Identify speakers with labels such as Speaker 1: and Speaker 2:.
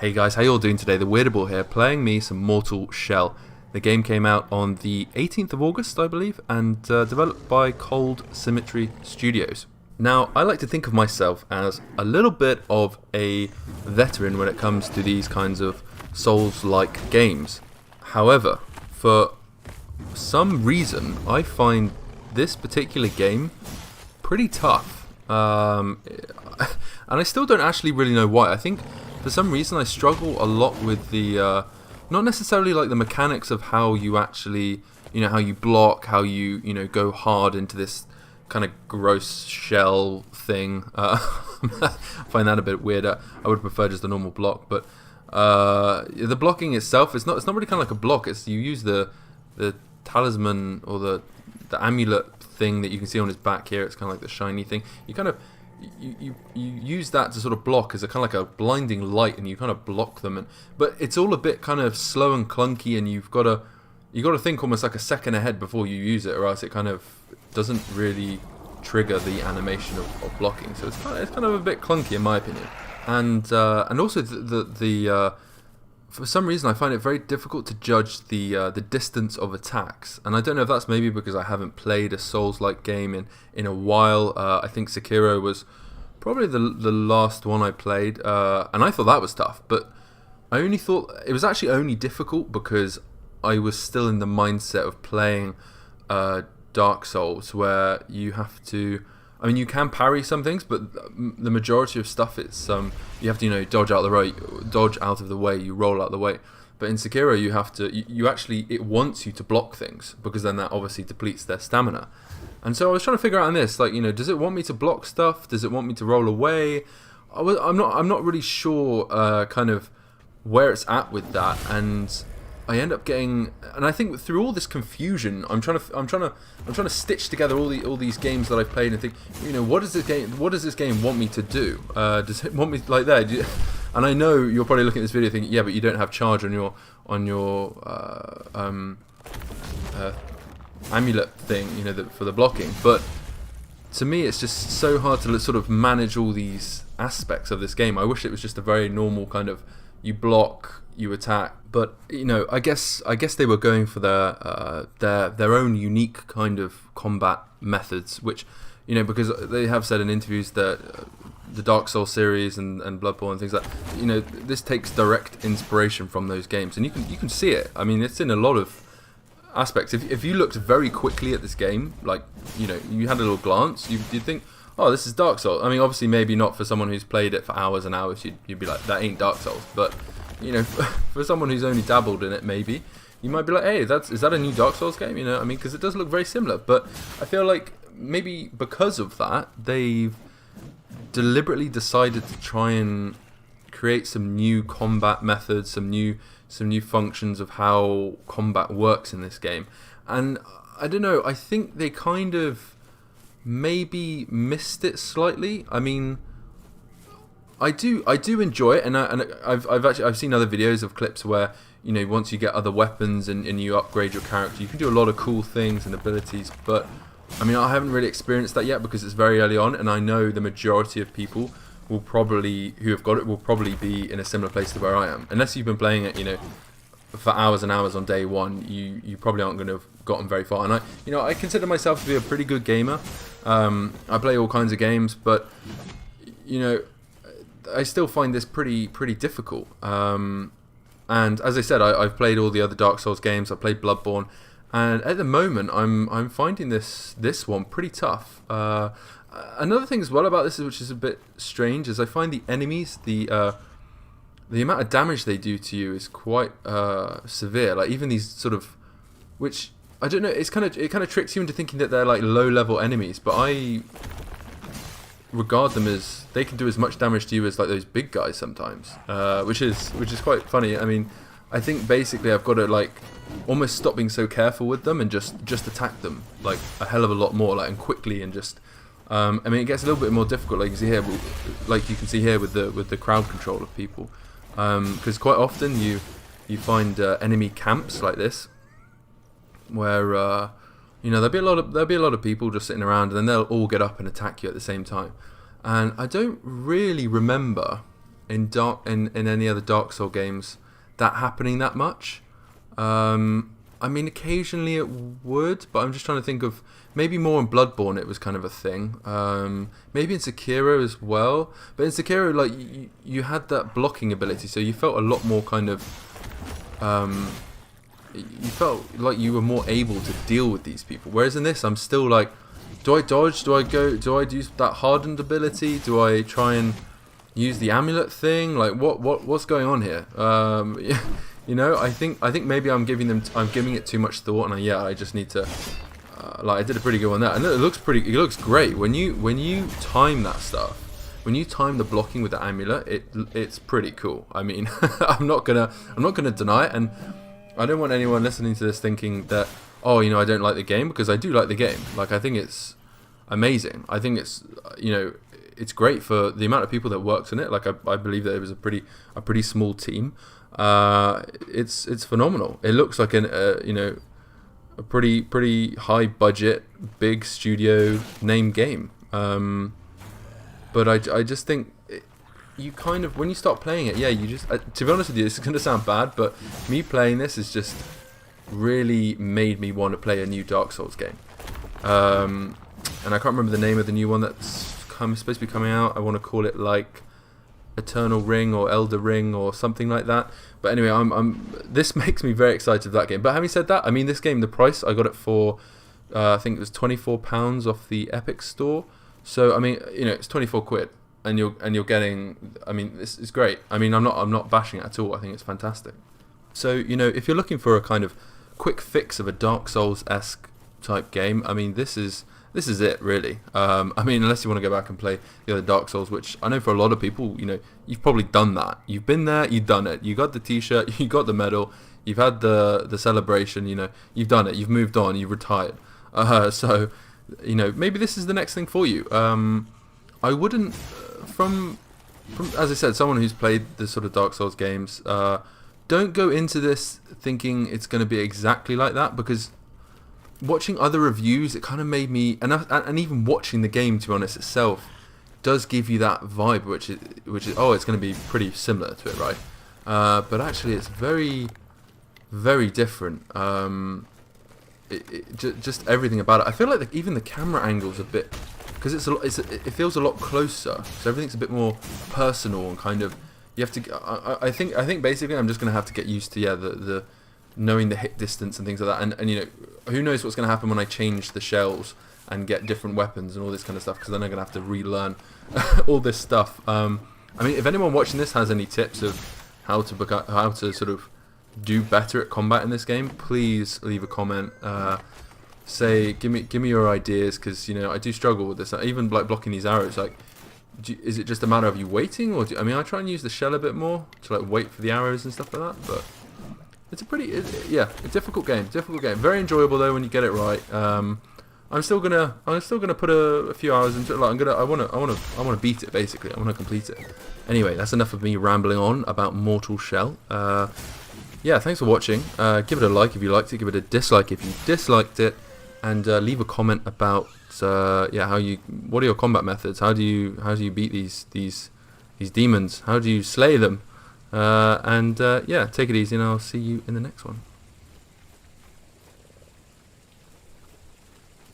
Speaker 1: Hey guys, how you all doing today? The Weirdable here, playing me some Mortal Shell. The game came out on the 18th of August, I believe, and developed by Cold Symmetry Studios. Now, I like to think of myself as a little bit of a veteran when it comes to these kinds of Souls-like games. However, for some reason, I find this particular game pretty tough. And I still don't actually really know why. I think for some reason I struggle a lot with the, not necessarily like the mechanics of how you actually, how you block, how you, go hard into this kind of gross shell thing. I find that a bit weird. I would prefer just a normal block, but the blocking itself, it's not really kind of like a block. It's you use the talisman or the amulet thing that you can see on his back here. It's kind of like the shiny thing. You kind of you use that to sort of block as a kind of like a blinding light, and you kind of block them. But it's all a bit kind of slow and clunky, and you've got to think almost like a second ahead before you use it, or else it kind of doesn't really trigger the animation of blocking. So it's kind of a bit clunky in my opinion. And also the for some reason I find it very difficult to judge the distance of attacks, and I don't know if that's maybe because I haven't played a Souls-like game in a while. I think Sekiro was probably the last one I played, and I thought that was tough, but I only thought it was actually only difficult because I was still in the mindset of playing Dark Souls, where you have to, you can parry some things, but the majority of stuff, it's you have to dodge out of the way, you roll out the way. But in Sekiro, you have to, you actually, it wants you to block things, because then that obviously depletes their stamina. And so I was trying to figure out on this, does it want me to block stuff? Does it want me to roll away? I'm not really sure, kind of where it's at with that, and I end up getting, and I think through all this confusion, I'm trying to stitch together all these games that I've played and think, what does this game want me to do? Does it want me like that? And I know you're probably looking at this video thinking, yeah, but you don't have charge on your amulet thing, for the blocking. But to me, it's just so hard to sort of manage all these aspects of this game. I wish it was just a very normal kind of, you block, you attack, but I guess they were going for their own unique kind of combat methods, which because they have said in interviews that the Dark Souls series and Bloodborne and things like this takes direct inspiration from those games, and you can see it. It's in a lot of aspects. If you looked very quickly at this game, like you had a little glance, you'd think, oh, this is Dark Souls. Obviously maybe not for someone who's played it for hours and hours, you'd be like, that ain't Dark Souls. But for someone who's only dabbled in it, maybe you might be like, hey, is that a new Dark Souls game? Because it does look very similar. But I feel like maybe because of that, they've deliberately decided to try and create some new combat methods, some new functions of how combat works in this game. And I don't know, I think they kind of maybe missed it slightly. I do enjoy it, and I've seen other videos of clips where once you get other weapons and you upgrade your character, you can do a lot of cool things and abilities. But I haven't really experienced that yet because it's very early on, and I know the majority of people who have got it will probably be in a similar place to where I am. Unless you've been playing it, for hours and hours on day one, you probably aren't going to have gotten very far. And I consider myself to be a pretty good gamer. I play all kinds of games, but I still find this pretty difficult. And as I said, I've played all the other Dark Souls games. I played Bloodborne, and at the moment, I'm finding this one pretty tough. Another thing as well about this, which is a bit strange, is I find the enemies, the amount of damage they do to you is quite severe. Like even these sort of, which I don't know, it kind of tricks you into thinking that they're like low-level enemies, but I regard them as, they can do as much damage to you as like those big guys sometimes, which is quite funny. I think basically I've got to like almost stop being so careful with them and just attack them like a hell of a lot more, like, and quickly, and just it gets a little bit more difficult, like you can see here with the crowd control of people, because quite often you find enemy camps like this where there'll be a lot of people just sitting around, and then they'll all get up and attack you at the same time. And I don't really remember in any other Dark Souls games that happening that much. I mean, occasionally it would, but I'm just trying to think of maybe more in Bloodborne it was kind of a thing. Maybe in Sekiro as well, but in Sekiro, like you had that blocking ability, so you felt a lot more kind of. You felt like you were more able to deal with these people. Whereas in this, I'm still like, do I dodge? Do I use that hardened ability? Do I try and use the amulet thing? Like what's going on here? You know, I think maybe I'm giving it too much thought, and I just need to. Like I did a pretty good one there, and it looks great when you time that stuff. When you time the blocking with the amulet, it's pretty cool. I mean, I'm not gonna deny it, and I don't want anyone listening to this thinking that, oh, you know, I don't like the game, because I do like the game. Like, I think it's amazing. I think it's, you know, it's great for the amount of people that works in it. Like, I believe that it was a pretty small team. It's phenomenal. It looks like a pretty high budget, big studio name game. But I just think you kind of, when you start playing it, you just, to be honest with you, this is going to sound bad, but me playing this has just really made me want to play a new Dark Souls game. And I can't remember the name of the new one that's supposed to be coming out. I want to call it like Eternal Ring or Elder Ring or something like that. But anyway, this makes me very excited for that game. But having said that, I mean, this game, the price, I got it for, I think it was £24 off the Epic Store. So I mean, you know, it's 24 quid, and you're getting. I mean, this is great. I mean, I'm not bashing it at all. I think it's fantastic. So, you know, if you're looking for a kind of quick fix of a Dark Souls-esque type game, I mean, this is it really. I mean, unless you want to go back and play the other Dark Souls, which I know for a lot of people, you know, you've probably done that. You've been there, you've done it. You got the T-shirt, you got the medal, you've had the celebration. You know, you've done it. You've moved on. You've retired. So. You know, maybe this is the next thing for you. I wouldn't, from as I said, someone who's played the sort of Dark Souls games, don't go into this thinking it's going to be exactly like that, because watching other reviews, it kind of made me, and even watching the game, to be honest, itself, does give you that vibe, which is oh, it's going to be pretty similar to it, right? But actually, it's very, very different. Just everything about it. I feel like even the camera angle's a bit, because it feels a lot closer. So everything's a bit more personal and kind of. You have to. I think basically I'm just gonna have to get used to the knowing the hit distance and things like that. And you know, who knows what's gonna happen when I change the shells and get different weapons and all this kind of stuff. Because then I'm gonna have to relearn all this stuff. I mean, if anyone watching this has any tips of how to sort of do better at combat in this game, please leave a comment. Say, give me your ideas, because you know I do struggle with this. Even like blocking these arrows, like, is it just a matter of you waiting, or I mean, I try and use the shell a bit more to like wait for the arrows and stuff like that. But it's a difficult game. Very enjoyable though when you get it right. I'm still gonna put a few hours into it. Like I wanna beat it basically. I wanna complete it. Anyway, that's enough of me rambling on about Mortal Shell. Yeah, thanks for watching. Give it a like if you liked it. Give it a dislike if you disliked it, and leave a comment about what are your combat methods? How do you beat these demons? How do you slay them? And take it easy, and I'll see you in the next one.